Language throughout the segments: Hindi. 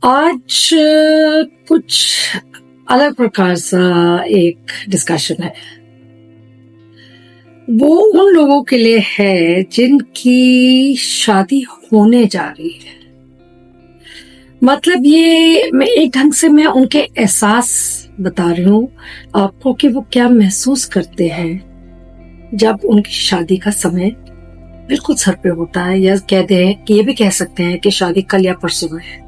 आज कुछ अलग प्रकार सा एक डिस्कशन है। वो उन लोगों के लिए है जिनकी शादी होने जा रही है। मतलब ये मैं एक ढंग से मैं उनके एहसास बता रही हूँ आपको कि वो क्या महसूस करते हैं जब उनकी शादी का समय बिल्कुल सर पे होता है, या कहते हैं कि ये भी कह सकते हैं कि शादी कल या परसों में है।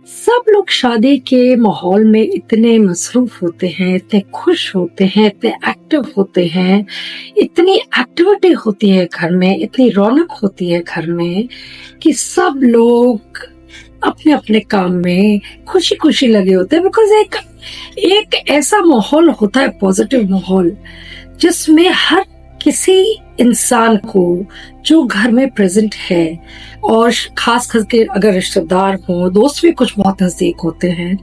सब लोग शादी के माहौल में इतने मसरूफ होते हैं, इतने खुश होते हैं, इतने एक्टिव होते हैं, इतनी एक्टिविटी होती है घर में, इतनी रौनक होती है घर में कि सब लोग अपने अपने काम में खुशी खुशी लगे होते हैं। बिकॉज एक ऐसा माहौल होता है, पॉजिटिव माहौल, जिसमें हर किसी इंसान को जो घर में प्रेजेंट है, और खास करके अगर रिश्तेदार हो, दोस्त भी कुछ बहुत नजदीक होते हैं,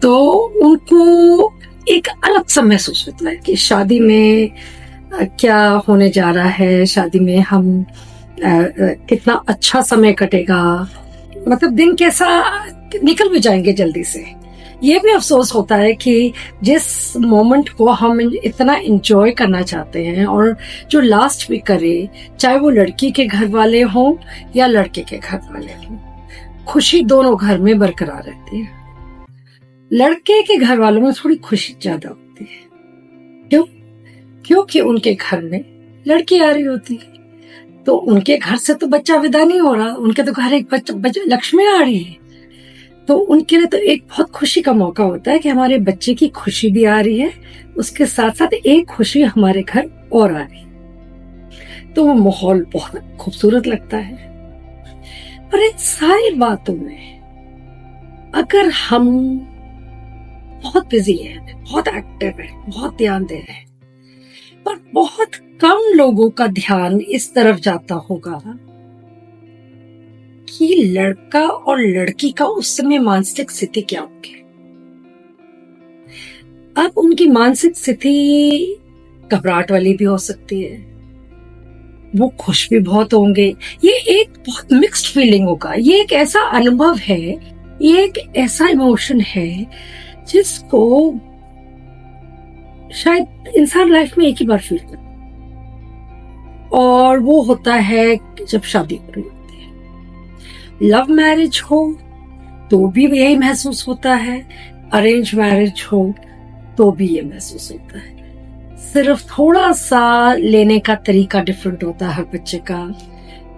तो उनको एक अलग सा महसूस होता है कि शादी में क्या होने जा रहा है, शादी में हम कितना अच्छा समय कटेगा, मतलब दिन कैसा निकल भी जाएंगे जल्दी से। ये भी अफसोस होता है कि जिस मोमेंट को हम इतना एंजॉय करना चाहते हैं और जो लास्ट भी करे, चाहे वो लड़की के घर वाले हों या लड़के के घर वाले हों, खुशी दोनों घर में बरकरार रहती है। लड़के के घर वालों में थोड़ी खुशी ज्यादा होती है। क्यों? क्योंकि उनके घर में लड़की आ रही होती है, तो उनके घर से तो बच्चा विदा नहीं हो रहा, उनके तो घर एक बच्चा लक्ष्मी आ रही है, तो उनके लिए तो एक बहुत खुशी का मौका होता है कि हमारे बच्चे की खुशी भी आ रही है, उसके साथ साथ एक खुशी हमारे घर और आ रही है, तो वो माहौल बहुत खूबसूरत लगता है। पर इन सारी बातों में अगर हम बहुत बिजी हैं, बहुत एक्टिव हैं, बहुत ध्यान दे रहे हैं, पर बहुत कम लोगों का ध्यान इस तरफ जाता होगा कि लड़का और लड़की का उस समय मानसिक स्थिति क्या होगी। अब उनकी मानसिक स्थिति घबराहट वाली भी हो सकती है, वो खुश भी बहुत होंगे, ये एक बहुत मिक्स्ड फीलिंग होगा। ये एक ऐसा अनुभव है, ये एक ऐसा इमोशन है जिसको शायद इंसान लाइफ में एक ही बार फील करता है, और वो होता है जब शादी हो रही होती है। लव मैरिज हो तो भी यही महसूस होता है, अरेंज मैरिज हो तो भी ये महसूस होता है। सिर्फ थोड़ा सा लेने का तरीका डिफरेंट होता है हर बच्चे का।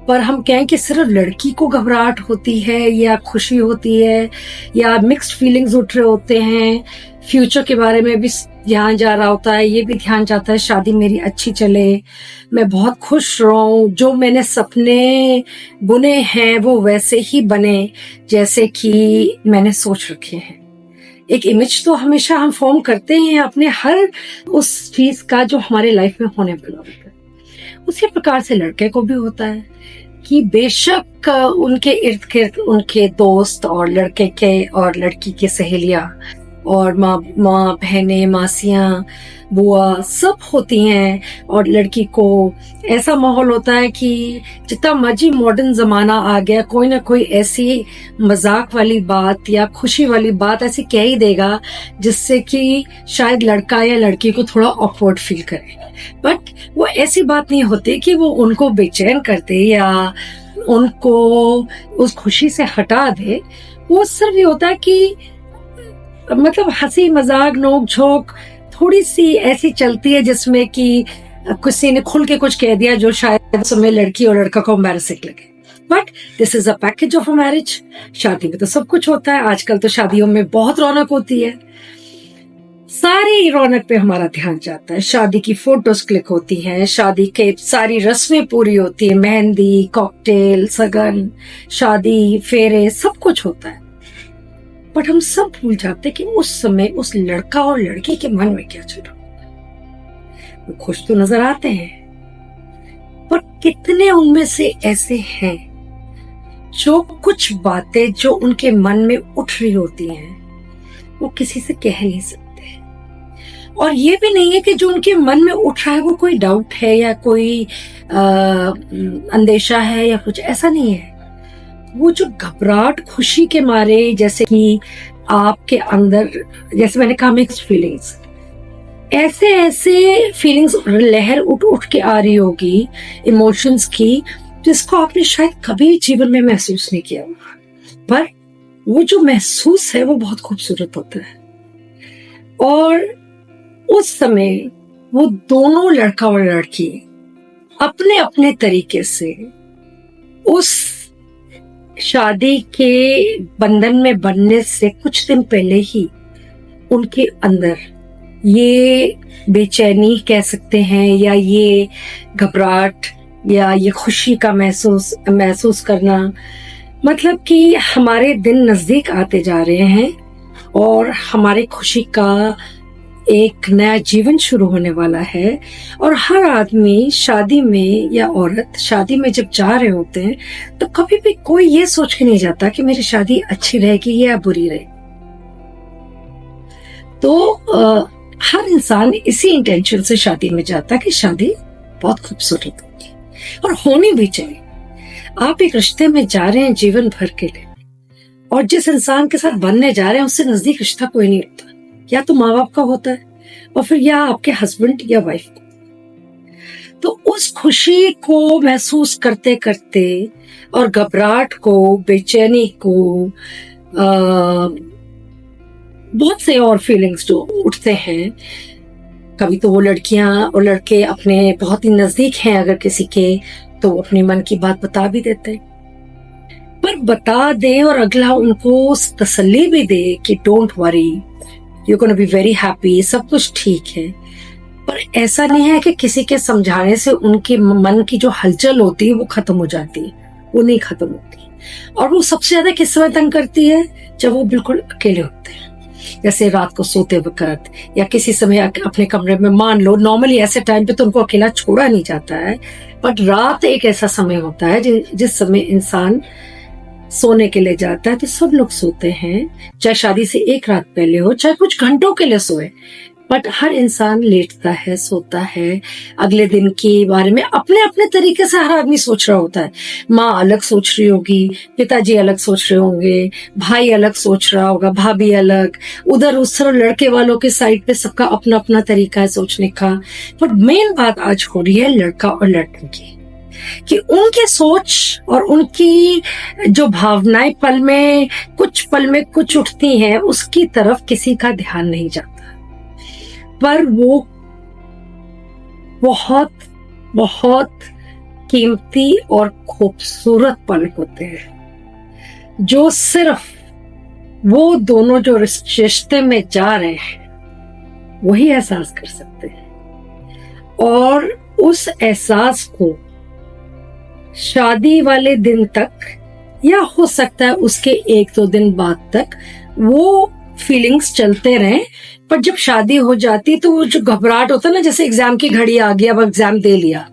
पर हम कहें कि सिर्फ लड़की को घबराहट होती है या खुशी होती है या मिक्स्ड फीलिंग्स उठ रहे होते हैं, फ्यूचर के बारे में भी ध्यान जा रहा होता है, ये भी ध्यान जाता है शादी मेरी अच्छी चले, मैं बहुत खुश रहूं, जो मैंने सपने बुने हैं वो वैसे ही बने जैसे कि मैंने सोच रखे हैं। एक इमेज तो हमेशा हम फॉर्म करते हैं अपने हर उस चीज का जो हमारे लाइफ में होने वाला होता है। उसी प्रकार से लड़के को भी होता है कि बेशक उनके इर्द गिर्द उनके दोस्त और लड़के के और लड़की की सहेलियां और माँ बहनें, मासियां, बुआ सब होती हैं, और लड़की को ऐसा माहौल होता है कि जितना मर्जी मॉडर्न जमाना आ गया, कोई ना कोई ऐसी मजाक वाली बात या खुशी वाली बात ऐसी कह ही देगा जिससे कि शायद लड़का या लड़की को थोड़ा ऑकवर्ड फील करे। बट वो ऐसी बात नहीं होती कि वो उनको बेचैन कर दे या उनको उस खुशी से हटा दे। वो सिर्फ ये होता है कि मतलब हंसी मजाक नोक झोंक थोड़ी सी ऐसी चलती है जिसमें कि किसी ने खुल के कुछ कह दिया जो शायद समय लड़की और लड़का को एम्बैरेसिंग लगे। But this is a package of a marriage. शादी में तो सब कुछ होता है। आजकल तो शादियों में बहुत रौनक होती है, सारी रौनक पे हमारा ध्यान जाता है। शादी की फोटोज क्लिक होती हैं, शादी के सारी रस्में पूरी होती है, मेहंदी, कॉकटेल, सगन, शादी, फेरे, सब कुछ होता है। बट हम सब भूल जाते कि उस समय उस लड़का और लड़की के मन में क्या चल रहा है। वो खुश तो नजर आते हैं, पर कितने उनमें से ऐसे हैं जो कुछ बातें जो उनके मन में उठ रही होती हैं वो किसी से कह नहीं सकते, और ये भी नहीं है कि जो उनके मन में उठ रहा है वो कोई डाउट है या कोई अंदेशा है या कुछ, ऐसा नहीं है। वो जो घबराहट खुशी के मारे, जैसे कि आपके अंदर, जैसे मैंने कहा मिक्स्ड फीलिंग्स, ऐसे ऐसे फीलिंग्स लहर उठ उठ के आ रही होगी इमोशंस की, जिसको आपने शायद कभी जीवन में महसूस नहीं किया, पर वो जो महसूस है वो बहुत खूबसूरत होता है। और उस समय वो दोनों लड़का और लड़की अपने अपने तरीके से उस शादी के बंधन में बनने से कुछ दिन पहले ही उनके अंदर ये बेचैनी कह सकते हैं, या ये घबराहट, या ये खुशी का महसूस करना, मतलब कि हमारे दिन नजदीक आते जा रहे हैं और हमारे खुशी का एक नया जीवन शुरू होने वाला है। और हर आदमी शादी में, या औरत शादी में जब जा रहे होते हैं, तो कभी भी कोई ये सोच के नहीं जाता कि मेरी शादी अच्छी रहेगी या बुरी रहेगी। तो हर इंसान इसी इंटेंशन से शादी में जाता है कि शादी बहुत खूबसूरत होगी और होनी भी चाहिए। आप एक रिश्ते में जा रहे हैं जीवन भर के लिए, और जिस इंसान के साथ बनने जा रहे हैं उससे नजदीक रिश्ता कोई नहीं होता। या तो माँ बाप का होता है, और फिर या आपके हस्बैंड या वाइफ को। तो उस खुशी को महसूस करते करते और घबराहट को, बेचैनी को, बहुत से और फीलिंग्स जो उठते हैं, कभी तो वो लड़कियां और लड़के अपने बहुत ही नजदीक हैं अगर किसी के, तो अपने मन की बात बता भी देते हैं। पर बता दे और अगला उनको तसल्ली भी दे कि don't worry, you gonna be very happy, सब कुछ ठीक है। पर ऐसा नहीं है कि किसी के समझाने से उनके मन की जो हलचल होती है वो खत्म हो जाती है, वो नहीं खत्म होती। और वो सबसे ज्यादा किस समय तंग करती है, जब वो बिल्कुल अकेले होते हैं, जैसे रात को सोते वक्त या किसी समय अपने कमरे में। मान लो नॉर्मली ऐसे टाइम पे तो उनको अकेला छोड़ा नहीं जाता है, बट रात एक ऐसा समय होता है जिस समय इंसान सोने के लिए जाता है। तो सब लोग सोते हैं, चाहे शादी से एक रात पहले हो, चाहे कुछ घंटों के लिए सोए, बट हर इंसान लेटता है, सोता है, अगले दिन के बारे में अपने अपने तरीके से हर आदमी सोच रहा होता है। माँ अलग सोच रही होगी, पिताजी अलग सोच रहे होंगे, भाई अलग सोच रहा होगा, भाभी अलग, उधर उस तरह लड़के वालों के साइड पे सबका अपना अपना तरीका है सोचने का। बट मेन बात आज हो रही है लड़का और लड़की की, कि उनके सोच और उनकी जो भावनाएं पल में कुछ उठती हैं, उसकी तरफ किसी का ध्यान नहीं जाता। पर वो बहुत बहुत कीमती और खूबसूरत पल होते हैं, जो सिर्फ वो दोनों जो रिश्ते में जा रहे हैं वही एहसास कर सकते हैं। और उस एहसास को शादी वाले दिन तक, या हो सकता है उसके एक दो दिन बाद तक, वो फीलिंग्स चलते रहे। पर जब शादी हो जाती तो वो जो घबराहट होता है ना, जैसे एग्जाम की घड़ी आ गई, अब एग्जाम दे लिया,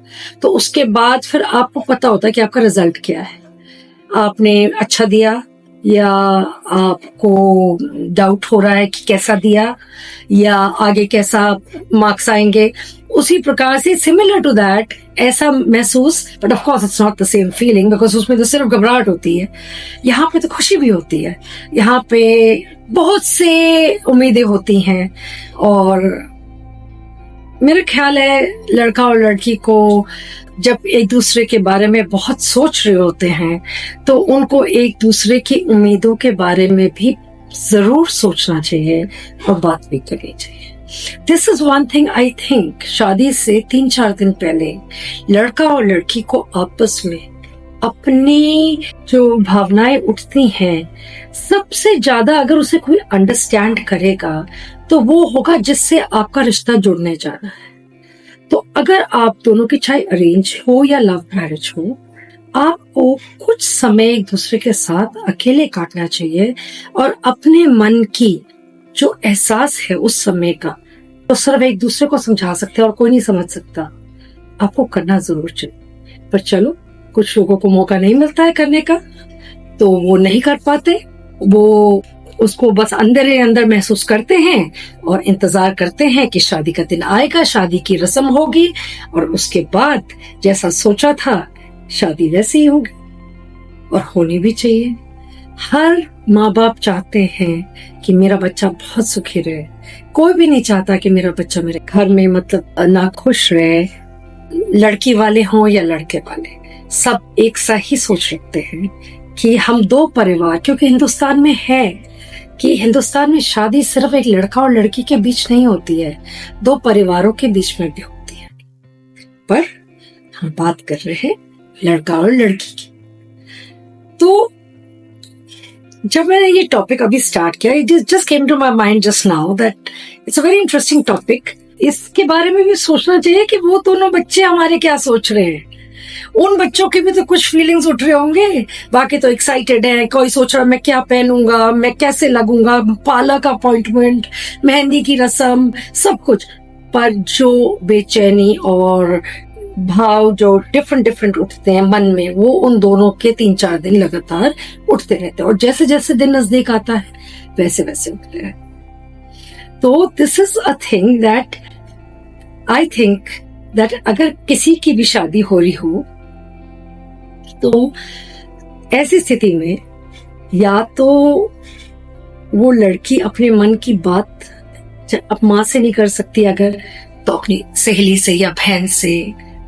तो उसके बाद फिर आपको पता होता है कि आपका रिजल्ट क्या है, आपने अच्छा दिया या आपको डाउट हो रहा है कि कैसा दिया या आगे कैसा मार्क्स आएंगे। उसी प्रकार से सिमिलर टू दैट ऐसा महसूस, but of course it's not the same feeling, because उसमें तो सिर्फ घबराहट होती है। यहाँ पे तो खुशी भी होती है, यहाँ पे बहुत से उम्मीदें होती हैं। और मेरा ख्याल है लड़का और लड़की को जब एक दूसरे के बारे में बहुत सोच रहे होते हैं, तो उनको एक दूसरे की उम्मीदों के बारे में भी जरूर सोचना चाहिए और बात भी करनी चाहिए। This is one thing I think, शादी से 3-4 दिन पहले लड़का और लड़की को आपस में अपनी जो भावनाएं उठती हैं, सबसे ज्यादा अगर उसे कोई अंडरस्टैंड करेगा तो वो होगा जिससे आपका रिश्ता जुड़ने जा रहा है। तो अगर आप दोनों की चाहे अरेंज हो या लव मैरिज हो, आपको कुछ समय एक दूसरे के साथ अकेले काटना चाहिए और अपने मन की जो एहसास है उस समय का, तो सिर्फ एक दूसरे को समझा सकते हैं और कोई नहीं समझ सकता, आपको करना जरूर चाहिए। पर चलो, कुछ लोगों को मौका नहीं मिलता है करने का, तो वो नहीं कर पाते, वो उसको बस अंदर ही अंदर महसूस करते हैं और इंतजार करते हैं कि शादी का दिन आएगा, शादी की रस्म होगी और उसके बाद जैसा सोचा था शादी वैसी ही होगी और होनी भी चाहिए। हर माँ बाप चाहते हैं कि मेरा बच्चा बहुत सुखी रहे। कोई भी नहीं चाहता कि मेरा बच्चा मेरे घर में मतलब नाखुश रहे, लड़की वाले हों या लड़के वाले, सब एक सा ही सोच रखते हैं कि हम दो परिवार, क्योंकि हिंदुस्तान में है कि हिंदुस्तान में शादी सिर्फ एक लड़का और लड़की के बीच नहीं होती है, दो परिवारों के बीच में भी होती है। पर हम बात कर रहे हैं लड़का और लड़की की। तो जब मैंने ये टॉपिक अभी स्टार्ट किया, it just came to my mind just now that it's a very interesting topic. इसके बारे में भी सोचना चाहिए कि वो दोनों बच्चे हमारे क्या सोच रहे हैं। उन बच्चों के भी तो कुछ फीलिंग्स उठ रहे होंगे, बाकी तो एक्साइटेड है, कोई सोच रहा है मैं क्या पहनूंगा, मैं कैसे लगूंगा, पार्लर अपॉइंटमेंट, मेहंदी की रस्म, सब कुछ। पर जो बेचैनी और भाव जो डिफरेंट उठते हैं मन में, वो उन दोनों के 3-4 दिन लगातार उठते रहते हैं और जैसे जैसे दिन नजदीक आता है वैसे वैसे उठते हैं। तो this is a thing that I think that अगर किसी की भी शादी हो रही हो तो ऐसी स्थिति में या तो वो लड़की अपने मन की बात अब माँ से नहीं कर सकती, अगर तो अपनी सहेली से या बहन से,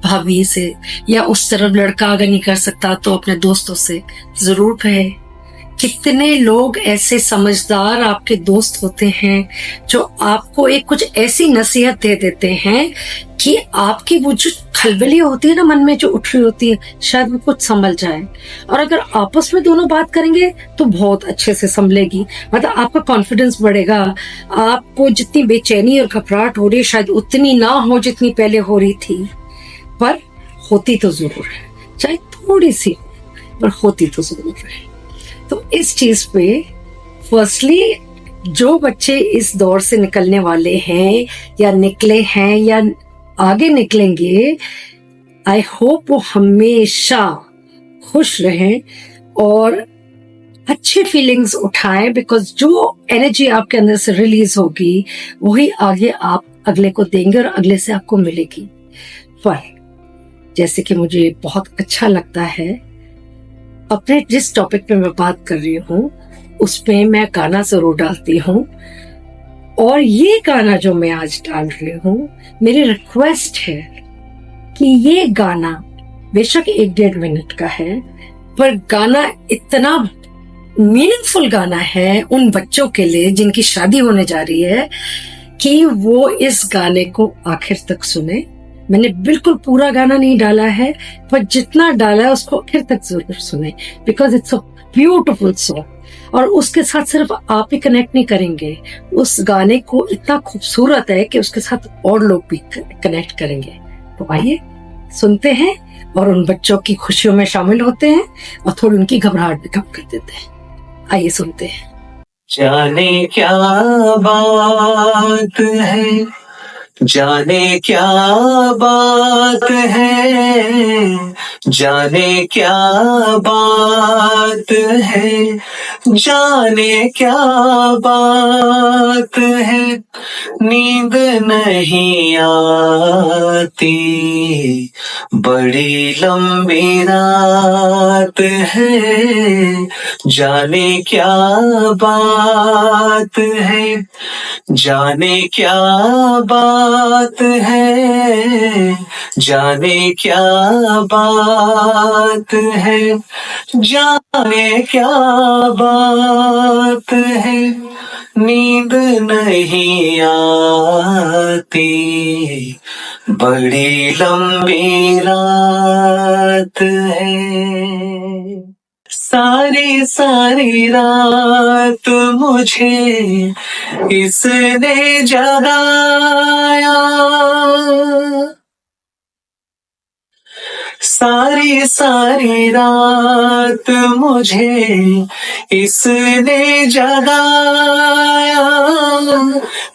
भाभी से, या उस तरफ लड़का अगर नहीं कर सकता तो अपने दोस्तों से जरूर कहे। कितने लोग ऐसे समझदार आपके दोस्त होते हैं जो आपको एक कुछ ऐसी नसीहत दे देते हैं कि आपकी वो जो खलबली होती है ना मन में जो उठ रही होती है, शायद वो कुछ संभल जाए। और अगर आपस में दोनों बात करेंगे तो बहुत अच्छे से संभलेगी, मतलब आपका कॉन्फिडेंस बढ़ेगा। आपको जितनी बेचैनी और घबराहट हो रही है शायद उतनी ना हो जितनी पहले हो रही थी, पर होती तो जरूर है, चाहे थोड़ी सी, पर होती तो जरूर है। तो इस चीज पे फर्स्टली जो बच्चे इस दौर से निकलने वाले हैं या निकले हैं या आगे निकलेंगे, आई होप वो हमेशा खुश रहें और अच्छी फीलिंग्स उठाएं, बिकॉज जो एनर्जी आपके अंदर से रिलीज होगी वही आगे आप अगले को देंगे और अगले से आपको मिलेगी। पर जैसे कि मुझे बहुत अच्छा लगता है अपने जिस टॉपिक पे मैं बात कर रही हूँ उसमें मैं गाना जरूर डालती हूँ, और ये गाना जो मैं आज डाल रही हूँ, मेरी रिक्वेस्ट है कि ये गाना बेशक 1-1.5 मिनट का है, पर गाना इतना मीनिंगफुल गाना है उन बच्चों के लिए जिनकी शादी होने जा रही है कि वो इस गाने को आखिर तक सुने। मैंने बिल्कुल पूरा गाना नहीं डाला है, पर जितना डाला है उसको आखिर तक जरूर सुने, because it's a beautiful song. और उसके साथ सिर्फ आप ही कनेक्ट नहीं करेंगे, उस गाने को इतना खूबसूरत है कि उसके साथ और लोग भी कनेक्ट करेंगे। तो आइए सुनते हैं और उन बच्चों की खुशियों में शामिल होते हैं और थोड़ी उनकी घबराहट भी कम कर देते हैं। आइए सुनते हैं। जाने क्या बात है, जाने क्या बात है, जाने क्या बात है, जाने क्या बात है, नींद नहीं आती, बड़ी लंबी रात है, जाने क्या बात है, जाने क्या बात है, जाने क्या बात है, जाने क्या बात है, नींद नहीं आती, बड़ी लंबी रात है। सारी सारी रात मुझे इसने जगाया, सारी सारी रात मुझे इसने जगाया,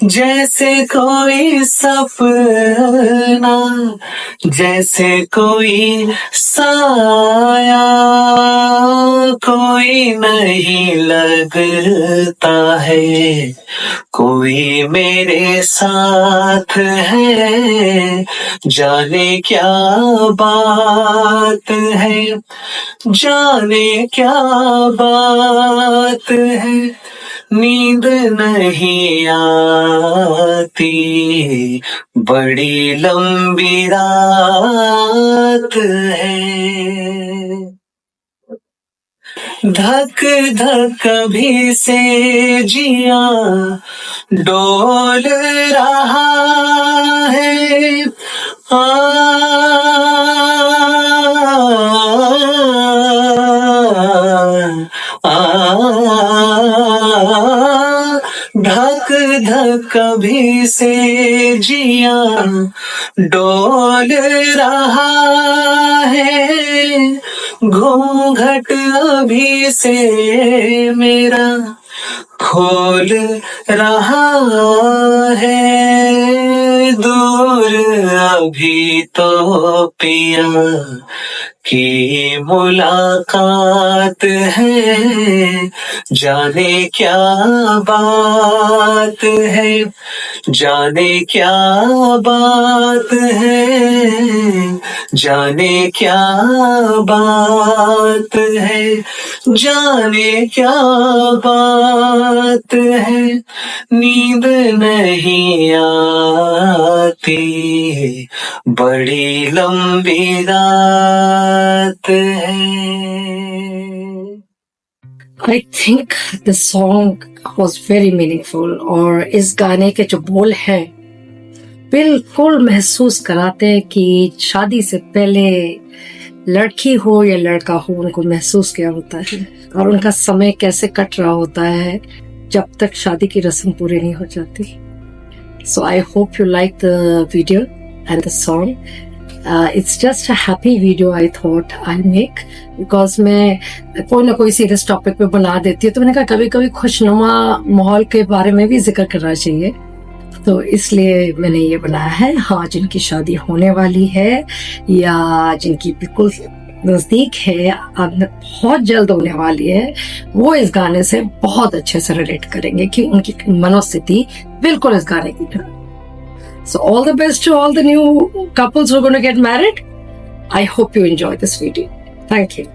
जैसे कोई सपना जैसे कोई साया कोई नहीं लगता है, कोई मेरे साथ है, जाने क्या बात है, जाने क्या बात है, नींद नहीं आती, बड़ी लंबी रात है। धक धक भी से जिया डोल रहा है, धक धक भी से जिया डोल रहा है, घूंघट अभी से मेरा खोल रहा है, दूर अभी तो पिया की मुलाकात है, जाने क्या बात है, जाने क्या बात है, जाने क्या बात है, जाने क्या बात है, नींद नहीं आती, बड़ी लंबी रात है। I think the song was very meaningful और इस गाने के जो बोल हैं बिल्कुल महसूस कराते हैं कि शादी से पहले लड़की हो या लड़का हो उनको महसूस क्या होता है और उनका समय कैसे कट रहा होता है जब तक शादी की रस्म पूरी नहीं हो जाती. So I hope you like the video and the song. It's just a happy video I thought I'll make because मैं कोई ना कोई सीरियस टॉपिक पे बना देती हूँ तो मैंने कहा कभी कभी खुशनुमा माहौल के बारे में भी जिक्र करना चाहिए तो इसलिए मैंने ये बनाया है. हाँ, जिनकी शादी होने वाली है या जिनकी बिल्कुल नजदीक है अब बहुत जल्द होने वाली है वो इस गाने से बहुत अच्छे से रिलेट करेंगे कि उनकी मनोस्थिति बिल्कुल इस गाने की तरह. So all the best to all the new couples who are going to get married. I hope you enjoy this video. Thank you.